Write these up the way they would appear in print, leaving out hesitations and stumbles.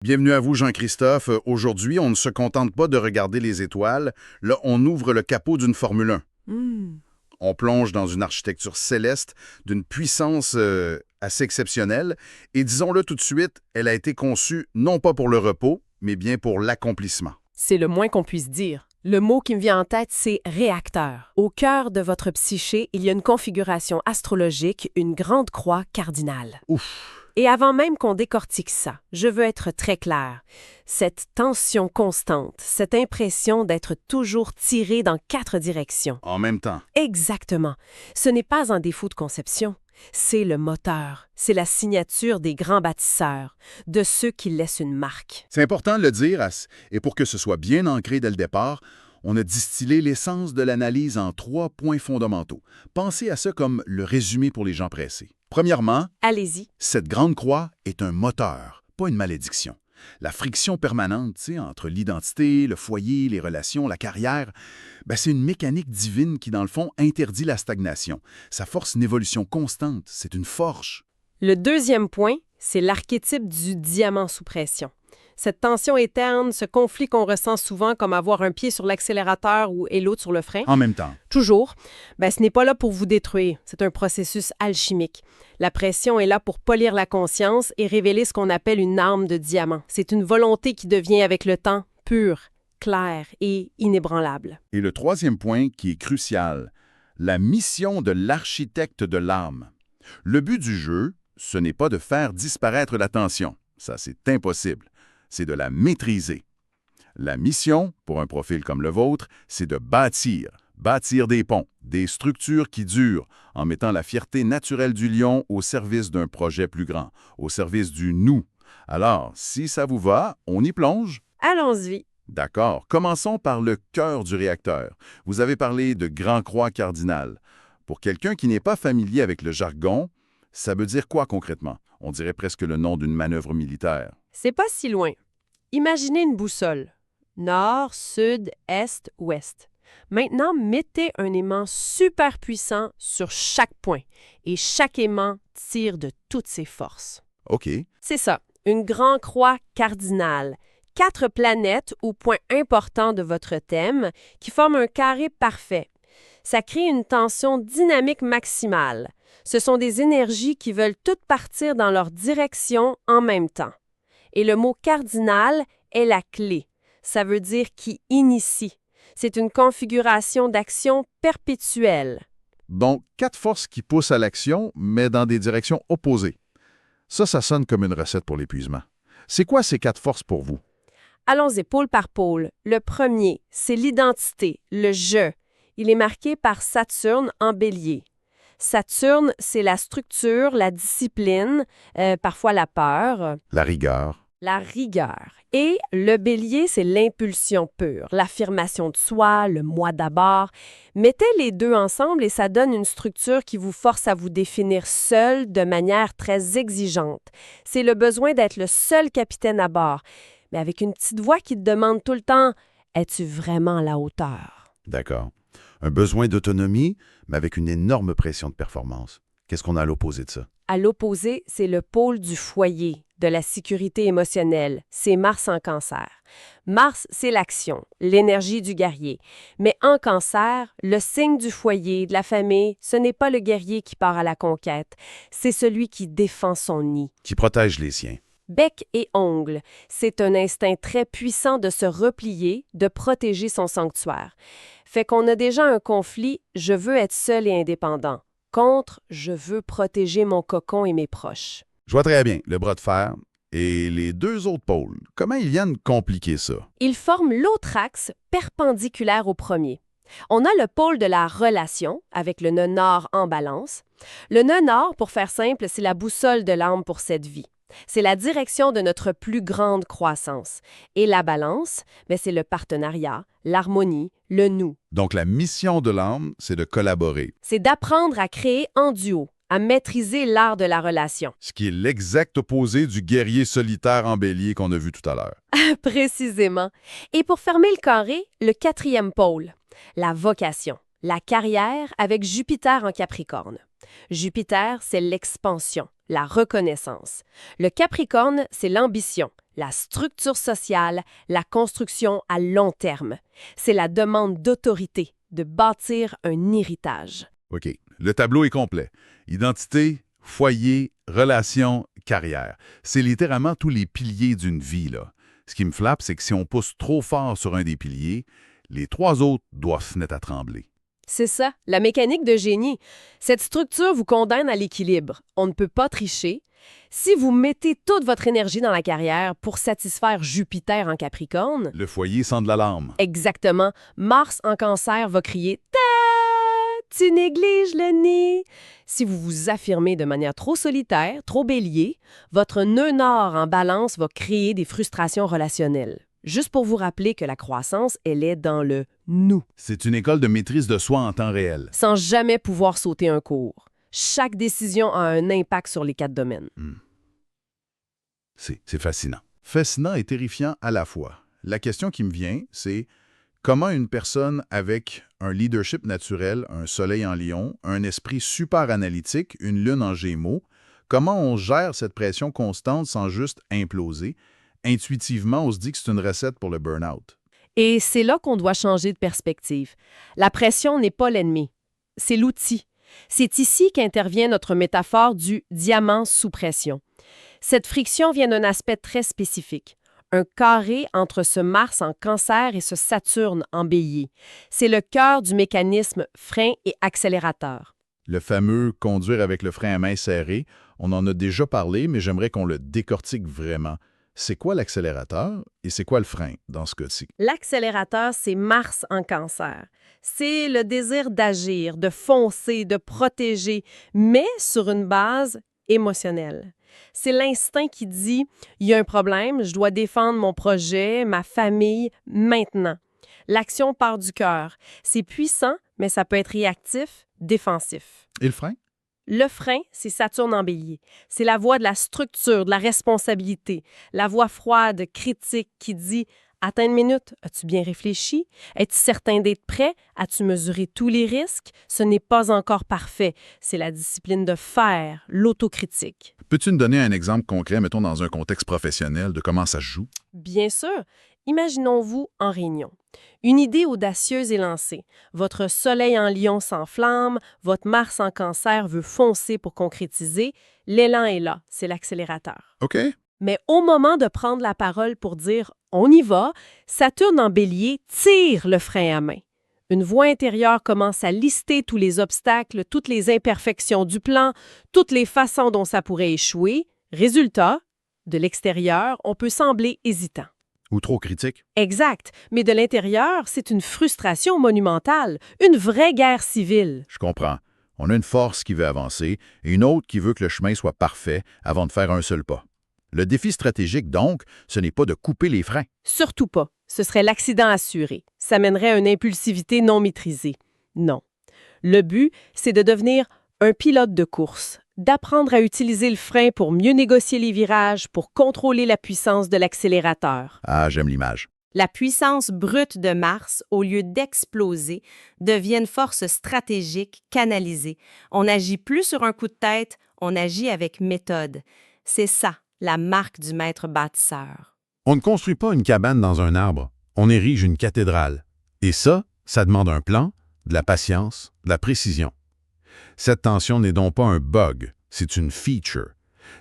Bienvenue à vous, Jean-Christophe. Aujourd'hui, on ne se contente pas de regarder les étoiles. Là, on ouvre le capot d'une Formule 1. On plonge dans une architecture céleste d'une puissance assez exceptionnelle. Et disons-le tout de suite, elle a été conçue non pas pour le repos, mais bien pour l'accomplissement. C'est le moins qu'on puisse dire. Le mot qui me vient en tête, c'est réacteur. Au cœur de votre psyché, il y a une configuration astrologique, une grande croix cardinale. Ouf! Et avant même qu'on décortique ça, je veux être très clair. Cette tension constante, cette impression d'être toujours tiré dans 4 directions. En même temps. Exactement. Ce n'est pas un défaut de conception. C'est le moteur. C'est la signature des grands bâtisseurs, de ceux qui laissent une marque. C'est important de le dire, et pour que ce soit bien ancré dès le départ, on a distillé l'essence de l'analyse en 3 points fondamentaux. Pensez à ça comme le résumé pour les gens pressés. Premièrement, Allez-y. cette grande croix est un moteur, pas une malédiction. La friction permanente entre l'identité, le foyer, les relations, la carrière, c'est une mécanique divine qui, dans le fond, interdit la stagnation. Ça force une évolution constante, c'est une forge. Le deuxième point, c'est l'archétype du diamant sous pression. Cette tension éterne, ce conflit qu'on ressent souvent comme avoir un pied sur l'accélérateur et l'autre sur le frein. En même temps. Toujours. Ce n'est pas là pour vous détruire. C'est un processus alchimique. La pression est là pour polir la conscience et révéler ce qu'on appelle une arme de diamant. C'est une volonté qui devient avec le temps pure, claire et inébranlable. Et le troisième point qui est crucial, la mission de l'architecte de l'âme. Le but du jeu, ce n'est pas de faire disparaître la tension. Ça, c'est impossible. C'est de la maîtriser. La mission, pour un profil comme le vôtre, c'est de bâtir des ponts, des structures qui durent, en mettant la fierté naturelle du lion au service d'un projet plus grand, au service du « nous ». Alors, si ça vous va, on y plonge? Allons-y. D'accord. Commençons par le cœur du réacteur. Vous avez parlé de grand croix cardinal. Pour quelqu'un qui n'est pas familier avec le jargon, ça veut dire quoi concrètement? On dirait presque le nom d'une manœuvre militaire. C'est pas si loin. Imaginez une boussole. Nord, sud, est, ouest. Maintenant, mettez un aimant super puissant sur chaque point et chaque aimant tire de toutes ses forces. OK. C'est ça, une grande croix cardinale. 4 planètes ou points importants de votre thème qui forment un carré parfait. Ça crée une tension dynamique maximale. Ce sont des énergies qui veulent toutes partir dans leur direction en même temps. Et le mot cardinal est la clé. Ça veut dire qui initie. C'est une configuration d'action perpétuelle. Donc, 4 forces qui poussent à l'action, mais dans des directions opposées. Ça sonne comme une recette pour l'épuisement. C'est quoi ces 4 forces pour vous? Allons-y pôle par pôle. Le premier, c'est l'identité, le « je ». Il est marqué par Saturne en bélier. Saturne, c'est la structure, la discipline, parfois la peur. La rigueur. La rigueur. Et le bélier, c'est l'impulsion pure, l'affirmation de soi, le moi d'abord. Mettez les deux ensemble et ça donne une structure qui vous force à vous définir seul de manière très exigeante. C'est le besoin d'être le seul capitaine à bord, mais avec une petite voix qui te demande tout le temps « Es-tu vraiment à la hauteur? » D'accord. Un besoin d'autonomie, mais avec une énorme pression de performance. Qu'est-ce qu'on a à l'opposé de ça? À l'opposé, c'est le pôle du foyer, de la sécurité émotionnelle. C'est Mars en Cancer. Mars, c'est l'action, l'énergie du guerrier. Mais en Cancer, le signe du foyer, de la famille, ce n'est pas le guerrier qui part à la conquête. C'est celui qui défend son nid. Qui protège les siens. Bec et ongles, c'est un instinct très puissant de se replier, de protéger son sanctuaire. Fait qu'on a déjà un conflit « je veux être seul et indépendant » contre « je veux protéger mon cocon et mes proches ». Je vois très bien le bras de fer et les 2 autres pôles. Comment ils viennent compliquer ça? Ils forment l'autre axe perpendiculaire au premier. On a le pôle de la relation, avec le nœud nord en balance. Le nœud nord, pour faire simple, c'est la boussole de l'âme pour cette vie. C'est la direction de notre plus grande croissance. Et la balance, c'est le partenariat, l'harmonie, le nous. Donc la mission de l'âme, c'est de collaborer. C'est d'apprendre à créer en duo, à maîtriser l'art de la relation. Ce qui est l'exact opposé du guerrier solitaire en bélier qu'on a vu tout à l'heure. Précisément. Et pour fermer le carré, le 4e pôle, la vocation, la carrière avec Jupiter en Capricorne. Jupiter, c'est l'expansion, la reconnaissance. Le Capricorne, c'est l'ambition, la structure sociale, la construction à long terme. C'est la demande d'autorité, de bâtir un héritage. OK. Le tableau est complet. Identité, foyer, relation, carrière. C'est littéralement tous les piliers d'une vie, là. Ce qui me flappe, c'est que si on pousse trop fort sur un des piliers, les 3 autres doivent se mettre à trembler. C'est ça, la mécanique de génie. Cette structure vous condamne à l'équilibre. On ne peut pas tricher. Si vous mettez toute votre énergie dans la carrière pour satisfaire Jupiter en Capricorne, Le foyer sent de l'alarme. exactement, Mars en Cancer va crier « Ta! Tu négliges le nid! » Si vous vous affirmez de manière trop solitaire, trop bélier, votre nœud nord en Balance va créer des frustrations relationnelles. Juste pour vous rappeler que la croissance, elle est dans le « nous », C'est une école de maîtrise de soi en temps réel. sans jamais pouvoir sauter un cours. Chaque décision a un impact sur les 4 domaines. C'est fascinant. Fascinant et terrifiant à la fois. La question qui me vient, c'est comment une personne avec un leadership naturel, un soleil en lion, un esprit super analytique, une lune en gémeaux, comment on gère cette pression constante sans juste imploser? Intuitivement, on se dit que c'est une recette pour le burn-out. Et c'est là qu'on doit changer de perspective. La pression n'est pas l'ennemi, c'est l'outil. C'est ici qu'intervient notre métaphore du diamant sous pression. Cette friction vient d'un aspect très spécifique, un carré entre ce Mars en Cancer et ce Saturne en Bélier. C'est le cœur du mécanisme frein et accélérateur. Le fameux conduire avec le frein à main serré, on en a déjà parlé, mais j'aimerais qu'on le décortique vraiment. C'est quoi l'accélérateur et c'est quoi le frein dans ce cas-ci? L'accélérateur, c'est Mars en Cancer. C'est le désir d'agir, de foncer, de protéger, mais sur une base émotionnelle. C'est l'instinct qui dit « il y a un problème, je dois défendre mon projet, ma famille, maintenant ». L'action part du cœur. C'est puissant, mais ça peut être réactif, défensif. Et le frein? Le frein, c'est Saturne en Bélier. C'est la voix de la structure, de la responsabilité. La voix froide, critique, qui dit « Attends une minute, as-tu bien réfléchi? Es-tu certain d'être prêt? As-tu mesuré tous les risques? Ce n'est pas encore parfait. » C'est la discipline de faire, l'autocritique. Peux-tu nous donner un exemple concret, mettons dans un contexte professionnel, de comment ça se joue? Bien sûr. Imaginons-vous en réunion. Une idée audacieuse est lancée. Votre soleil en lion s'enflamme, votre Mars en Cancer veut foncer pour concrétiser. L'élan est là, c'est l'accélérateur. OK. Mais au moment de prendre la parole pour dire « on y va », Saturne en Bélier tire le frein à main. Une voix intérieure commence à lister tous les obstacles, toutes les imperfections du plan, toutes les façons dont ça pourrait échouer. Résultat, de l'extérieur, on peut sembler hésitant. Ou trop critique? Exact, mais de l'intérieur, c'est une frustration monumentale, une vraie guerre civile. Je comprends. On a une force qui veut avancer et une autre qui veut que le chemin soit parfait avant de faire un seul pas. Le défi stratégique, donc, ce n'est pas de couper les freins. Surtout pas. Ce serait l'accident assuré. Ça mènerait à une impulsivité non maîtrisée. Non. Le but, c'est de devenir un pilote de course, d'apprendre à utiliser le frein pour mieux négocier les virages, pour contrôler la puissance de l'accélérateur. Ah, j'aime l'image. La puissance brute de Mars, au lieu d'exploser, devient une force stratégique canalisée. On n'agit plus sur un coup de tête, on agit avec méthode. C'est ça, la marque du maître bâtisseur. On ne construit pas une cabane dans un arbre, on érige une cathédrale. Et ça demande un plan, de la patience, de la précision. Cette tension n'est donc pas un bug, c'est une feature.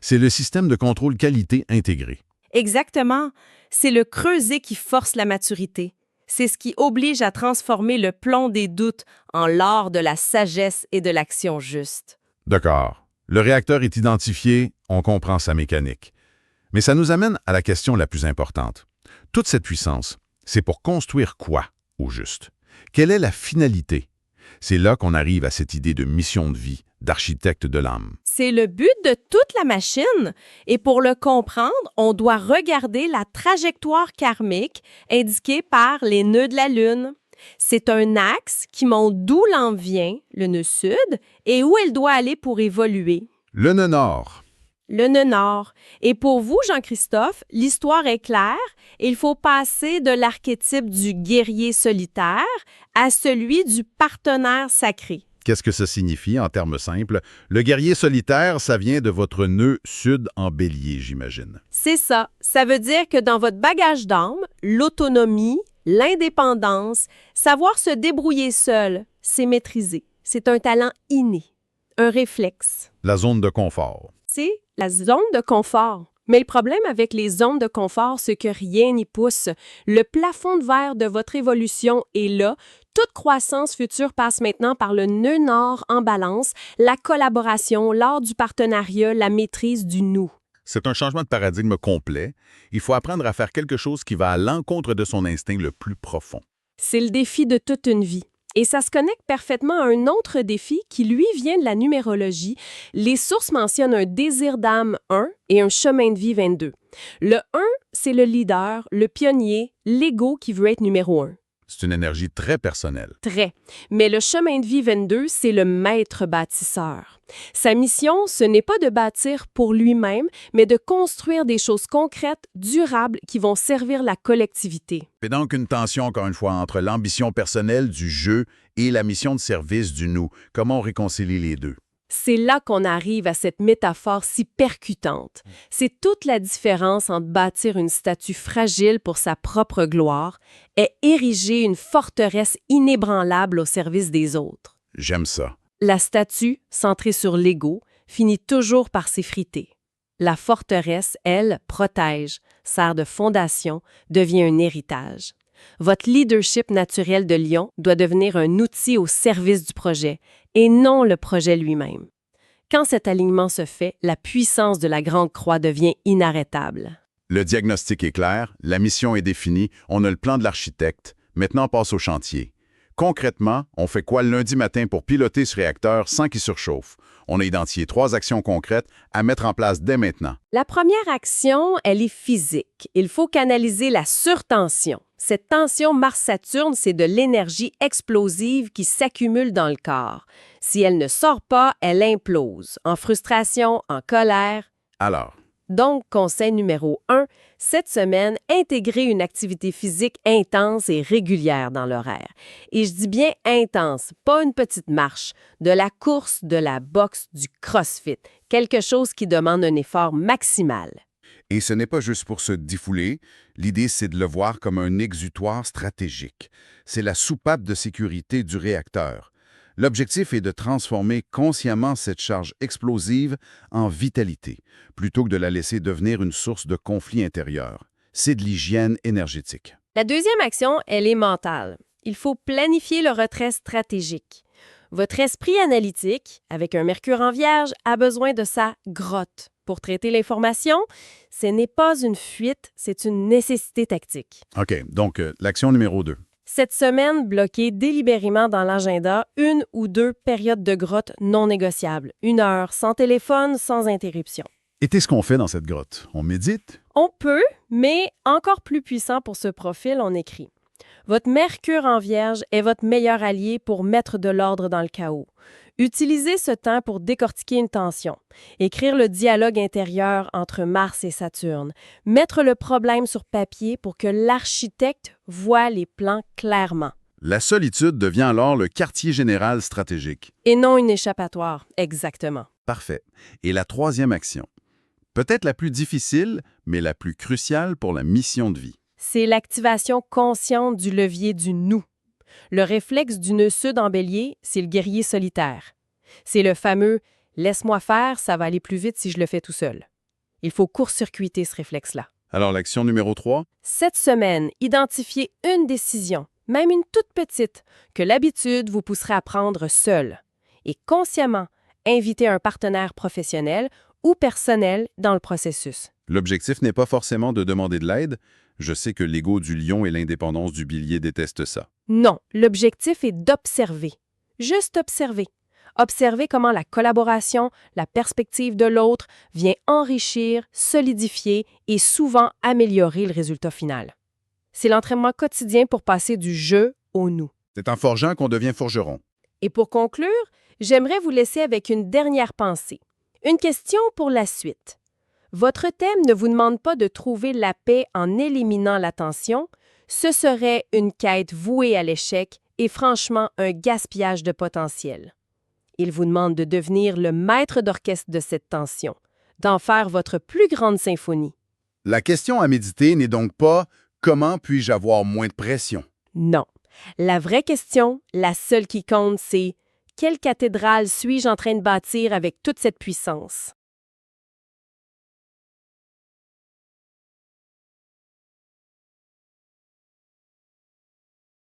C'est le système de contrôle qualité intégré. Exactement. C'est le creuset qui force la maturité. C'est ce qui oblige à transformer le plomb des doutes en l'or de la sagesse et de l'action juste. D'accord. Le réacteur est identifié, on comprend sa mécanique. Mais ça nous amène à la question la plus importante. Toute cette puissance, c'est pour construire quoi, au juste? Quelle est la finalité? C'est là qu'on arrive à cette idée de mission de vie, d'architecte de l'âme. C'est le but de toute la machine. Et pour le comprendre, on doit regarder la trajectoire karmique indiquée par les nœuds de la Lune. C'est un axe qui montre d'où l'âme vient, le nœud sud, et où elle doit aller pour évoluer. Le nœud nord. Le nœud nord. Et pour vous, Jean-Christophe, l'histoire est claire. Il faut passer de l'archétype du guerrier solitaire à celui du partenaire sacré. Qu'est-ce que ça signifie en termes simples? Le guerrier solitaire, ça vient de votre nœud sud en bélier, j'imagine. C'est ça. Ça veut dire que dans votre bagage d'âme, l'autonomie, l'indépendance, savoir se débrouiller seul, c'est maîtriser. C'est un talent inné, un réflexe. La zone de confort. C'est la zone de confort. Mais le problème avec les zones de confort, c'est que rien n'y pousse. Le plafond de verre de votre évolution est là. Toute croissance future passe maintenant par le nœud nord en balance, la collaboration, l'art du partenariat, la maîtrise du nous. C'est un changement de paradigme complet. Il faut apprendre à faire quelque chose qui va à l'encontre de son instinct le plus profond. C'est le défi de toute une vie. Et ça se connecte parfaitement à un autre défi qui, lui, vient de la numérologie. Les sources mentionnent un désir d'âme 1 et un chemin de vie 22. Le 1, c'est le leader, le pionnier, l'ego qui veut être numéro 1. C'est une énergie très personnelle. Très. Mais le chemin de vie 22, c'est le maître bâtisseur. Sa mission, ce n'est pas de bâtir pour lui-même, mais de construire des choses concrètes, durables, qui vont servir la collectivité. C'est donc une tension, encore une fois, entre l'ambition personnelle du jeu et la mission de service du nous. Comment on réconcilie les deux? C'est là qu'on arrive à cette métaphore si percutante. C'est toute la différence entre bâtir une statue fragile pour sa propre gloire et ériger une forteresse inébranlable au service des autres. J'aime ça. La statue, centrée sur l'ego, finit toujours par s'effriter. La forteresse, elle, protège, sert de fondation, devient un héritage. Votre leadership naturel de lion doit devenir un outil au service du projet et non le projet lui-même. Quand cet alignement se fait, la puissance de la Grande Croix devient inarrêtable. Le diagnostic est clair, la mission est définie, on a le plan de l'architecte. Maintenant, on passe au chantier. Concrètement, on fait quoi le lundi matin pour piloter ce réacteur sans qu'il surchauffe? On a identifié 3 actions concrètes à mettre en place dès maintenant. La première action, elle est physique. Il faut canaliser la surtension. Cette tension Mars-Saturne, c'est de l'énergie explosive qui s'accumule dans le corps. Si elle ne sort pas, elle implose, en frustration, en colère. Alors, Donc, conseil numéro 1, cette semaine, intégrer une activité physique intense et régulière dans l'horaire. Et je dis bien intense, pas une petite marche, de la course, de la boxe, du crossfit, quelque chose qui demande un effort maximal. et ce n'est pas juste pour se défouler, l'idée c'est de le voir comme un exutoire stratégique. C'est la soupape de sécurité du réacteur. L'objectif est de transformer consciemment cette charge explosive en vitalité, plutôt que de la laisser devenir une source de conflit intérieur. C'est de l'hygiène énergétique. La deuxième action, elle est mentale. Il faut planifier le retrait stratégique. Votre esprit analytique, avec un Mercure en Vierge, a besoin de sa grotte. Pour traiter l'information, ce n'est pas une fuite, c'est une nécessité tactique. OK, donc l'action numéro 2. Cette semaine, bloquez délibérément dans l'agenda 1 ou 2 périodes de grotte non négociables. 1 heure, sans téléphone, sans interruption. Et qu'est-ce qu'on fait dans cette grotte? On médite? On peut, mais encore plus puissant pour ce profil, on écrit. Votre Mercure en Vierge est votre meilleur allié pour mettre de l'ordre dans le chaos. Utilisez ce temps pour décortiquer une tension, écrire le dialogue intérieur entre Mars et Saturne, mettre le problème sur papier pour que l'architecte voit les plans clairement. La solitude devient alors le quartier général stratégique. Et non une échappatoire, exactement. Parfait. Et la troisième action? Peut-être la plus difficile, mais la plus cruciale pour la mission de vie. C'est l'activation consciente du levier du nous. Le réflexe du nœud sud en bélier, c'est le guerrier solitaire. C'est le fameux « laisse-moi faire, ça va aller plus vite si je le fais tout seul ». Il faut court-circuiter ce réflexe-là. Alors l'action numéro 3? Cette semaine, identifiez une décision, même une toute petite, que l'habitude vous pousserait à prendre seul. Et consciemment, invitez un partenaire professionnel ou personnel dans le processus. L'objectif n'est pas forcément de demander de l'aide. Je sais que l'ego du lion et l'indépendance du bélier détestent ça. Non, l'objectif est d'observer. Juste observer. Observer comment la collaboration, la perspective de l'autre vient enrichir, solidifier et souvent améliorer le résultat final. C'est l'entraînement quotidien pour passer du jeu au nous. C'est en forgeant qu'on devient forgeron. Et pour conclure, j'aimerais vous laisser avec une dernière pensée. Une question pour la suite. Votre thème ne vous demande pas de trouver la paix en éliminant la tension. Ce serait une quête vouée à l'échec et franchement un gaspillage de potentiel. Il vous demande de devenir le maître d'orchestre de cette tension, d'en faire votre plus grande symphonie. La question à méditer n'est donc pas « Comment puis-je avoir moins de pression ?» Non. La vraie question, la seule qui compte, c'est « Quelle cathédrale suis-je en train de bâtir avec toute cette puissance ?»